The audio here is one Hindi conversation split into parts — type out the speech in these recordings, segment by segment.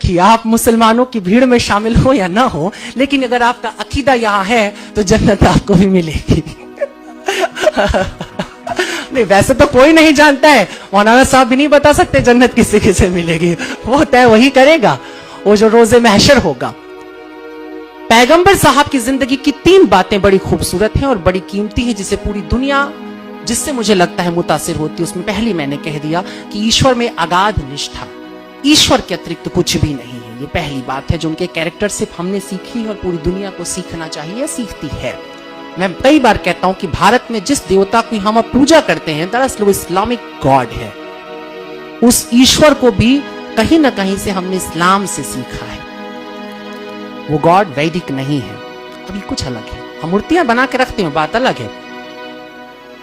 कि आप मुसलमानों की भीड़ में शामिल हो या ना हो, लेकिन अगर आपका अकीदा यहाँ है तो जन्नत आपको भी मिलेगी। नहीं, वैसे तो कोई नहीं जानता है, मौलाना साहब भी नहीं बता सकते जन्नत किसे किसे मिलेगी, वो तय वही करेगा, वो जो रोजे महशर होगा। पैगंबर साहब की जिंदगी की 3 बातें बड़ी खूबसूरत हैं और बड़ी कीमती हैं, जिसे पूरी दुनिया, जिससे मुझे लगता है मुतासिर होती है। उसमें पहली मैंने कह दिया कि ईश्वर में अगाध निष्ठा, ईश्वर के अतिरिक्त कुछ भी नहीं है। ये पहली बात है जो उनके कैरेक्टर से हमने सीखी और पूरी दुनिया को सीखना चाहिए, सीखती है। मैं कई बार कहता हूं कि भारत में जिस देवता की हम अब पूजा करते हैं, दरअसल वो इस्लामिक गॉड है। उस ईश्वर को भी कहीं ना कहीं से हमने इस्लाम से सीखा है। वो गॉड वैदिक नहीं है, अभी कुछ अलग है। हम मूर्तियां बना के रखते हैं, बात अलग है,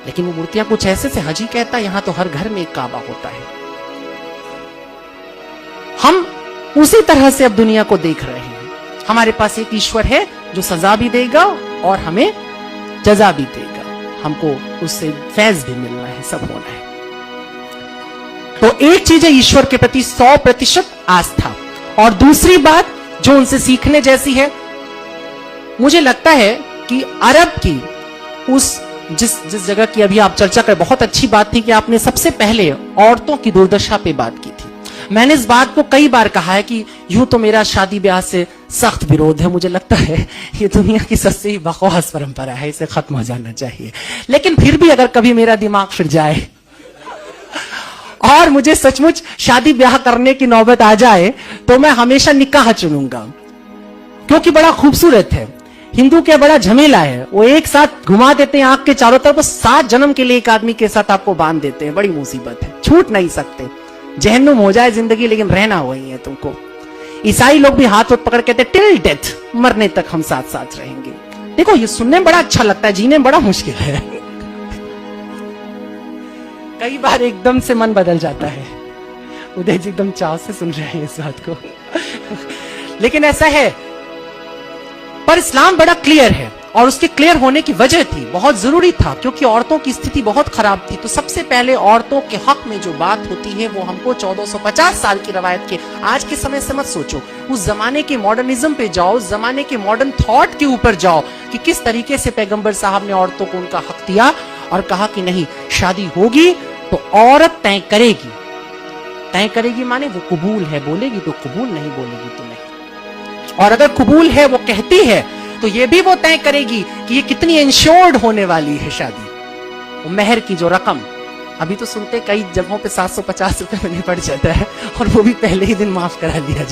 लेकिन वो मूर्तियां कुछ ऐसे से हजी कहता है, यहां तो हर घर में एक काबा होता है। हम उसी तरह से अब दुनिया को देख रहे हैं। हमारे पास एक ईश्वर है जो सजा भी देगा और हमें जजा भी देगा, हमको उससे फैज भी मिलना है, सब होना है। तो एक चीज है ईश्वर के प्रति 100% आस्था, और दूसरी बात जो उनसे सीखने जैसी है, मुझे लगता है कि अरब की उस जिस जगह की अभी आप चर्चा कर, बहुत अच्छी बात थी कि आपने सबसे पहले औरतों की दुर्दशा पे बात की थी। मैंने इस बात को कई बार कहा है कि यूं तो मेरा शादी ब्याह से सख्त विरोध है, मुझे लगता है ये दुनिया की सबसे ही बकवास परंपरा है, इसे खत्म हो जाना चाहिए। लेकिन फिर भी अगर कभी मेरा दिमाग फिर जाए और मुझे सचमुच शादी ब्याह करने की नौबत आ जाए, तो मैं हमेशा निकाह चुनूंगा, क्योंकि बड़ा खूबसूरत है। हिंदू क्या बड़ा झमेला है, वो एक साथ घुमा देते हैं आंख के चारों तरफ, 7 जन्म के लिए एक आदमी के साथ आपको बांध देते हैं, बड़ी मुसीबत है, छूट नहीं सकते। जहन्नुम हो जाए जिंदगी, लेकिन रहना वही है तुमको। ईसाई लोग भी हाथ पकड़ कहते हैं टिल डेथ, मरने तक हम साथ साथ रहेंगे। देखो ये सुनने में बड़ा अच्छा लगता है, जीने में बड़ा मुश्किल है। कई बार एकदम से मन बदल जाता है। उदय जी एकदम चाव से सुन रहे हैं इस बात को। लेकिन ऐसा है, पर इस्लाम बड़ा क्लियर है, और उसके क्लियर होने की वजह थी, बहुत जरूरी था, क्योंकि औरतों की स्थिति बहुत खराब थी। तो सबसे पहले औरतों के हक में जो बात होती है वो हमको 1450 साल की रवायत के, आज के समय से मत सोचो, उस जमाने के मॉडर्निज्म पे जाओ, उस जमाने के मॉडर्न थॉट के ऊपर जाओ कि किस तरीके से पैगंबर साहब ने औरतों को उनका हक दिया और कहा कि नहीं, शादी होगी तो औरत तय करेगी। तय करेगी माने वो कबूल है बोलेगी तो कबूल, नहीं बोलेगी तो नहीं। और अगर कबूल है, वो कहती है, तो ये भी वो तय करेगी कि ये कितनी इंश्योर्ड होने वाली है शादी। वो मेहर की जो रकम, अभी तो सुनते कई जगहों पे 750 रुपए में निपट जाता है, और वो भी पहले ही दिन माफ करा दिया जाता है।